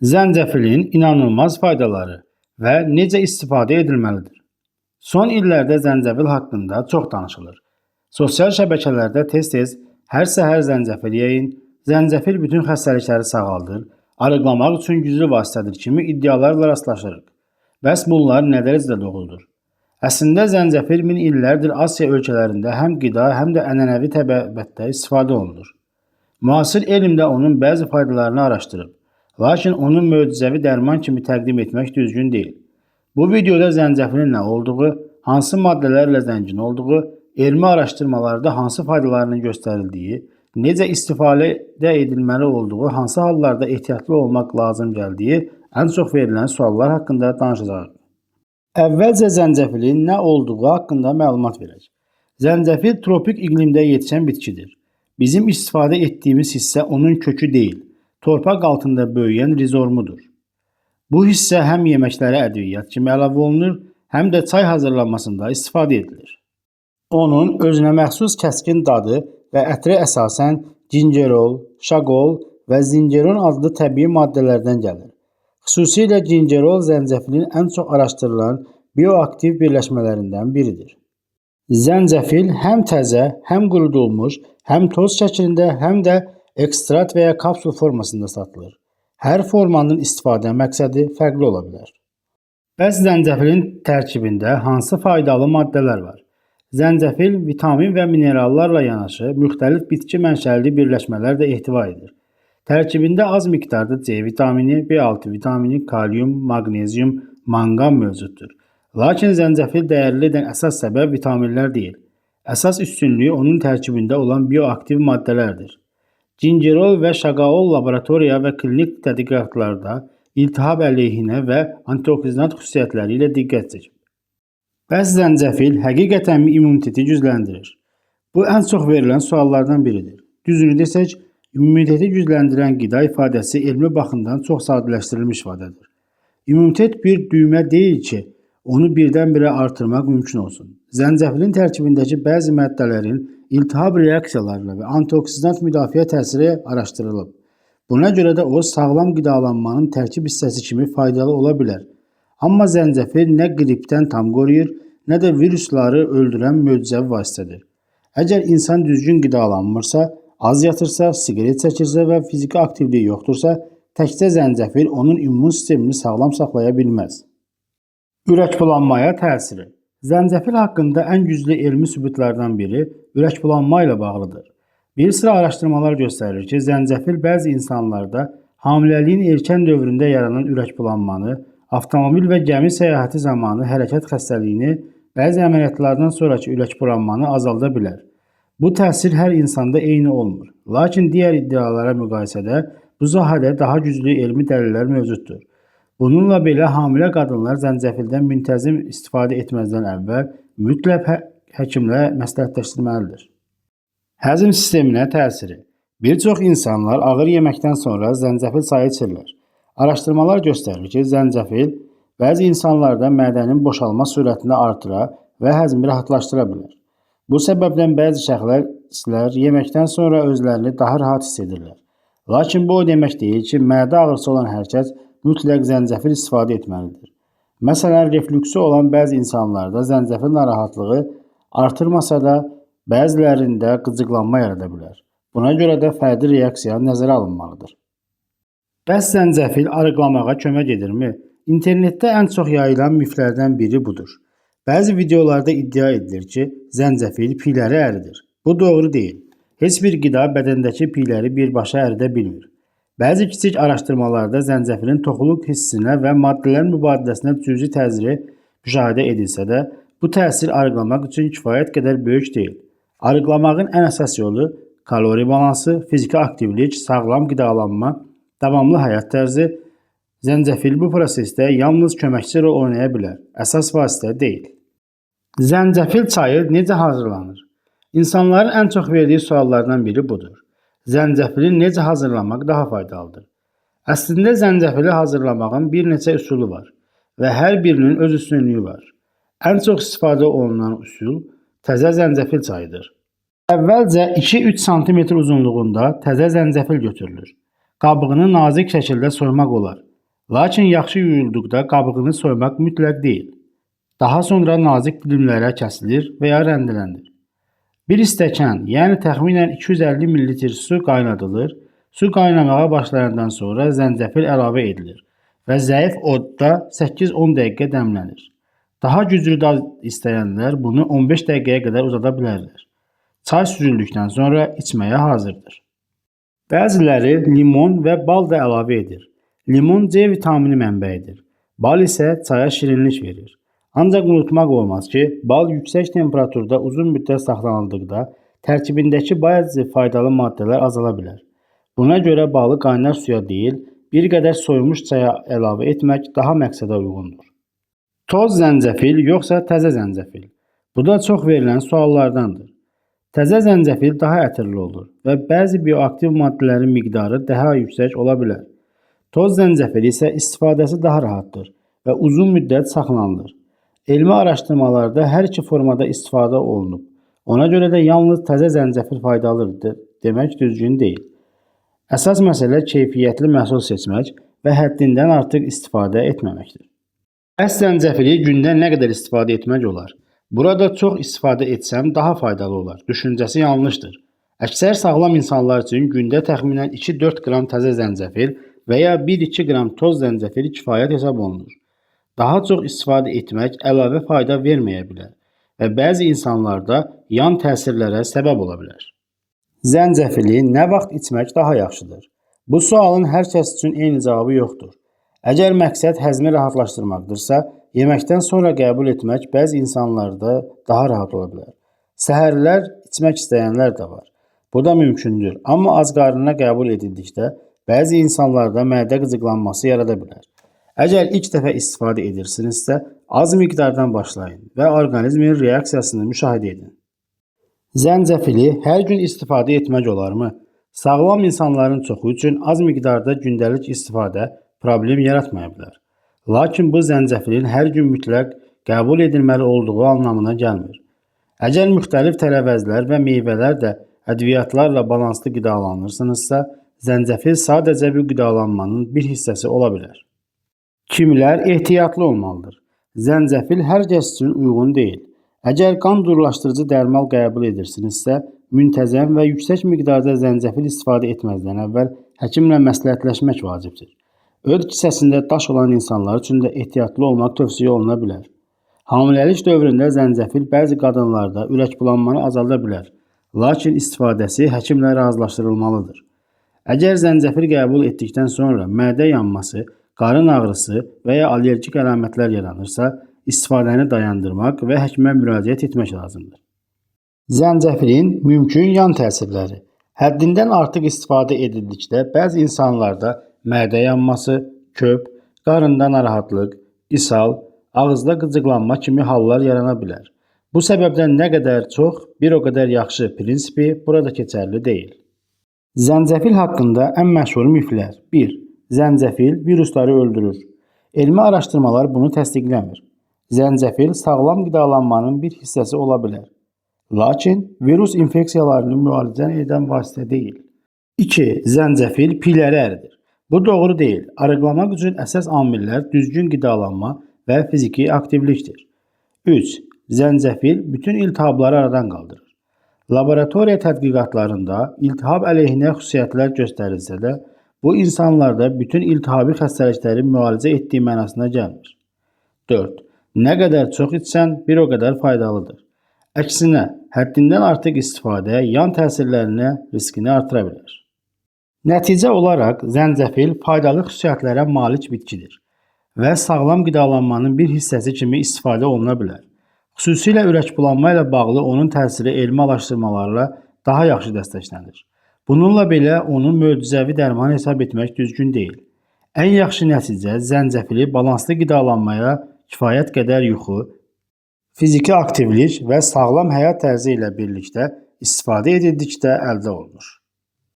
Zəncəfilin inanılmaz faydaları və necə istifadə edilməlidir? Son illərdə zəncəfil haqqında çox danışılır. Sosial şəbəkələrdə tez-tez hər səhər zəncəfil yeyin, zəncəfil bütün xəstəlikləri sağaldır, arıqlamaq üçün güclü vasitədir kimi iddialarla rastlaşırıq. Bəs bunlar nə dərəcədə doğrudur? Əslində zəncəfil min illərdir Asiya ölkələrində həm qida, həm də ənənəvi təbiətdə istifadə olunur. Müasir elm də onun bəzi faydalarını araşdırıb. Lakin onu möcüzəvi dərman kimi təqdim etmək düzgün deyil. Bu videoda zəncəfilin nə olduğu, hansı maddələrlə zəngin olduğu, elmi araşdırmalarda hansı faydalarının göstərildiyi, necə istifadə edilməli olduğu, hansı hallarda ehtiyatlı olmaq lazım gəldiyi ən çox verilən suallar haqqında danışacağıq. Əvvəlcə zəncəfilin nə olduğu haqqında məlumat verək. Zəncəfil tropik iqlimdə yetişən bitkidir. Bizim istifadə etdiyimiz hissə onun kökü deyil, torpaq altında böyüyən rizormudur. Bu hissə həm yeməklərə ədviyyat kimi əlavə olunur, həm də çay hazırlanmasında istifadə edilir. Onun özünə məxsus kəskin dadı və ətri əsasən gingerol, şaqol və zingeron adlı təbii maddələrdən gəlir. Xüsusilə gingerol zəncəfilin ən çox araşdırılan bioaktiv birləşmələrindən biridir. Zəncəfil həm təzə, həm qurudulmuş, həm toz şəklində, həm də ekstrat və ya kapsul formasında satılır. Hər formanın istifadə məqsədi fərqli ola bilər. Bəs zəncəfilin tərkibində hansı faydalı maddələr var? Zəncəfil vitamin və minerallarla yanaşı müxtəlif bitki mənşəli birləşmələr də ehtiva edir. Tərkibində az miqdarda C vitamini, B6 vitamini, kalium, maqnezium, manqan mövcuddur. Lakin zəncəfil dəyərli edən əsas səbəb vitaminlər deyil. Əsas üstünlüyü onun tərkibində olan bioaktiv maddələrdir. Gingerol və şaqaol laboratoriya və klinik tədqiqatlarda iltihab əleyhinə və antioksidant xüsusiyyətləri ilə diqqət çəkir. Bəs zəncəfil həqiqətənmi immuniteti gücləndirir? Bu ən çox verilən suallardan biridir. Düzünü desək, immuniteti gücləndirən qida ifadəsi elmi baxımdan çox sadələşdirilmiş ifadədir. İmmunitet bir düymə deyil ki, onu birdən-birə artırmaq mümkün olsun. Zəncəfilin tərkibindəki bəzi maddələrin iltihab reaksiyalarına və antioksidant müdafiə təsiri araşdırılıb. Buna görə də o, sağlam qidalanmanın tərkib hissəsi kimi faydalı ola bilər. Amma zəncəfil nə qripdən tam qoruyur, nə də virusları öldürən möcüzəvi vasitədir. Əgər insan düzgün qidalanmırsa, az yatırsa, siqaret çəkirsə və fiziki aktivliyi yoxdursa, təkcə zəncəfil onun immun sistemini sağlam saxlaya bilməz. Ürəkbulanmaya təsiri. Zəncəfil haqqında ən güclü elmi sübutlardan biri ürəkbulanma ilə bağlıdır. Bir sıra araşdırmalar göstərir ki, zəncəfil bəzi insanlarda hamiləliyin erkən dövründə yaranan ürəkbulanmanı, avtomobil və gəmi səyahəti zamanı hərəkət xəstəliyini, bəzi əməliyyatlardan sonraki ürəkbulanmanı azalda bilər. Bu təsir hər insanda eyni olmur. Lakin digər iddialara müqayisədə bu sahədə daha güclü elmi dəlillər mövcuddur. Bununla belə hamilə qadınlar zəncəfildən müntəzim istifadə etməzdən əvvəl mütləq həkimlə məsləhətləşdirməlidir. Həzm sisteminə təsiri. Bir çox insanlar ağır yeməkdən sonra zəncəfil çayı içirlər. Araşdırmalar göstərir ki, zəncəfil bəzi insanlarda mədənin boşalma sürətini artıra və həzmi rahatlaşdıra bilər. Bu səbəbdən bəzi şəxslər yeməkdən sonra özlərini daha rahat hiss edirlər. Lakin bu o demək deyil ki, mədə ağrısı olan hər kəs mütləq zəncəfil istifadə etməlidir. Məsələn, reflüksü olan bəzi insanlarda zəncəfil narahatlığı artırmasa da bəzilərində qıcıqlanma yarada bilər. Buna görə də fərdi reaksiya nəzərə alınmalıdır. Bəs zəncəfil arıqlamağa kömək edirmi? İnternetdə ən çox yayılan miflərdən biri budur. Bəzi videolarda iddia edilir ki, zəncəfil piyləri əridir. Bu doğru deyil. Heç bir qida bədəndəki piyləri birbaşa əridə bilmir. Bəzi kiçik araşdırmalarda zəncəfilin toxuluq hissinə və maddələrin mübadiləsinə cüzi təsiri müşahidə edilsə də, bu təsir arıqlamaq üçün kifayət qədər böyük deyil. Arıqlamağın ən əsas yolu kalori balansı, fiziki aktivlik, sağlam qidalanma, davamlı həyat tərzi. Zəncəfil bu prosesdə yalnız köməkçi rol oynaya bilər, əsas vasitə deyil. Zəncəfil çayı necə hazırlanır? İnsanların ən çox verdiyi suallardan biri budur. Zəncəfili necə hazırlamaq daha faydalıdır? Əslində zəncəfili hazırlamağın bir neçə üsulu var və hər birinin öz üstünlüyü var. Ən çox istifadə olunan üsul təzə zəncəfil çayıdır. Əvvəlcə 2-3 sm uzunluğunda təzə zəncəfil götürülür. Qabığını nazik şəkildə soymaq olar. Lakin yaxşı yuyulduqda qabığını soymaq mütləq deyil. Daha sonra nazik dilimlərə kəsilir və ya rəndələnir. Bir stəkan, yəni təxminən 250 ml su qaynadılır. Su qaynamağa başlayandan sonra zəncəfil əlavə edilir və zəif odda 8-10 dəqiqə dəmlənir. Daha güclü dad istəyənlər bunu 15 dəqiqəyə qədər uzada bilərlər. Çay süzüldükdən sonra içməyə hazırdır. Bəziləri limon və bal da əlavə edir. Limon C vitamini mənbəyidir. Bal isə çaya şirinlik verir. Ancaq unutmaq olmaz ki, bal yüksək temperaturda uzun müddət saxlanıldıqda tərkibindəki bəzi faydalı maddələr azala bilər. Buna görə balı qaynar suya deyil, bir qədər soyumuş çaya əlavə etmək daha məqsədə uyğundur. Toz zəncəfil yoxsa təzə zəncəfil? Bu da çox verilən suallardandır. Təzə zəncəfil daha ətirli olur və bəzi bioaktiv maddələrin miqdarı daha yüksək ola bilər. Toz zəncəfil isə istifadəsi daha rahatdır və uzun müddət saxlanılır. Elmi araşdırmalarda hər iki formada istifadə olunub. Ona görə də yalnız təzə zəncəfil faydalıdır demək düzgün deyil. Əsas məsələ keyfiyyətli məhsul seçmək və həddindən artıq istifadə etməməkdir. Bəs zəncəfili gündə nə qədər istifadə etmək olar? Burada çox istifadə etsəm daha faydalı olar. Düşüncəsi yanlışdır. Əksər sağlam insanlar üçün gündə təxminən 2-4 qram təzə zəncəfil və ya 1-2 qram toz zəncəfil kifayət hesab olunur. Daha çox istifadə etmək əlavə fayda verməyə bilər və bəzi insanlarda yan təsirlərə səbəb ola bilər. Zəncəfili nə vaxt içmək daha yaxşıdır? Bu sualın hər kəs üçün eyni cavabı yoxdur. Əgər məqsəd həzmi rahatlaşdırmaqdırsa, yeməkdən sonra qəbul etmək bəzi insanlarda daha rahat ola bilər. Səhərlər içmək istəyənlər də var. Bu da mümkündür, amma az qarnına qəbul edildikdə bəzi insanlarda mədə qıcıqlanması yarada bilər. Əgər ilk dəfə istifadə edirsinizsə, az miqdardan başlayın və orqanizmin reaksiyasını müşahidə edin. Zəncəfili hər gün istifadə etmək olarmı? Sağlam insanların çoxu üçün az miqdarda gündəlik istifadə problem yaratmaya bilər. Lakin bu zəncəfilin hər gün mütləq qəbul edilməli olduğu anlamına gəlmir. Əgər müxtəlif tərəvəzlər və meyvələr də ədviyyatlarla balanslı qidalanırsınızsa, zəncəfil sadəcə bu qidalanmanın bir hissəsi ola bilər. Kimlər ehtiyatlı olmalıdır? Zəncəfil hər kəs üçün uyğun deyil. Əgər qan durlaşdırıcı dərman qəbul edirsinizsə, müntəzəm və yüksək miqdarda zəncəfil istifadə etməzdən əvvəl həkimlə məsləhətləşmək vacibdir. Öd kisəsində daş olan insanlar üçün də ehtiyatlı olmaq tövsiyə oluna bilər. Hamiləlik dövründə zəncəfil bəzi qadınlarda ürəkbulanmanı azalda bilər, lakin istifadəsi həkimlə razılaşdırılmalıdır. Əgər zəncəfil qəbul etdikdən sonra mədə yanması, qarın ağrısı və ya allergik əlamətlər yaranırsa, istifadəni dayandırmaq və həkimə müraciət etmək lazımdır. Zəncəfilin mümkün yan təsirləri. Həddindən artıq istifadə edildikdə bəzi insanlarda mədə yanması, köp, qarında narahatlıq, ishal, ağızda qıcıqlanma kimi hallar yarana bilər. Bu səbəbdən nə qədər çox, bir o qədər yaxşı prinsipi burada keçərli deyil. Zəncəfil haqqında ən məşhur miflər. 1. Zəncəfil virusları öldürür. Elmi araşdırmalar bunu təsdiqləmir. Zəncəfil sağlam qidalanmanın bir hissəsi ola bilər. Lakin virus infeksiyalarını müalicə edən vasitə deyil. 2. Zəncəfil piyləri əridir. Bu doğru deyil. Arıqlamaq üçün əsas amillər düzgün qidalanma və fiziki aktivlikdir. 3. Zəncəfil bütün iltihabları aradan qaldırır. Laboratoriya tədqiqatlarında iltihab əleyhinə xüsusiyyətlər göstərilsə də, bu insanlarda bütün iltihabi xəstəlikləri müalicə etdiyi mənasına gəlmir. 4. Nə qədər çox içsən, bir o qədər faydalıdır. Əksinə, həddindən artıq istifadə yan təsirlərinə riskini artıra bilər. Nəticə olaraq zəncəfil faydalı xüsusiyyətlərə malik bitkidir və sağlam qidalanmanın bir hissəsi kimi istifadə oluna bilər. Xüsusilə ürəkbulanma ilə bağlı onun təsiri elmi araşdırmalarla daha yaxşı dəstəklənir. Bununla belə onu möcüzəvi dərman hesab etmək düzgün deyil. Ən yaxşı nəticə zəncəfili balanslı qidalanmaya kifayət qədər yuxu, fiziki aktivlik və sağlam həyat tərzi ilə birlikdə istifadə edildikdə əldə olunur.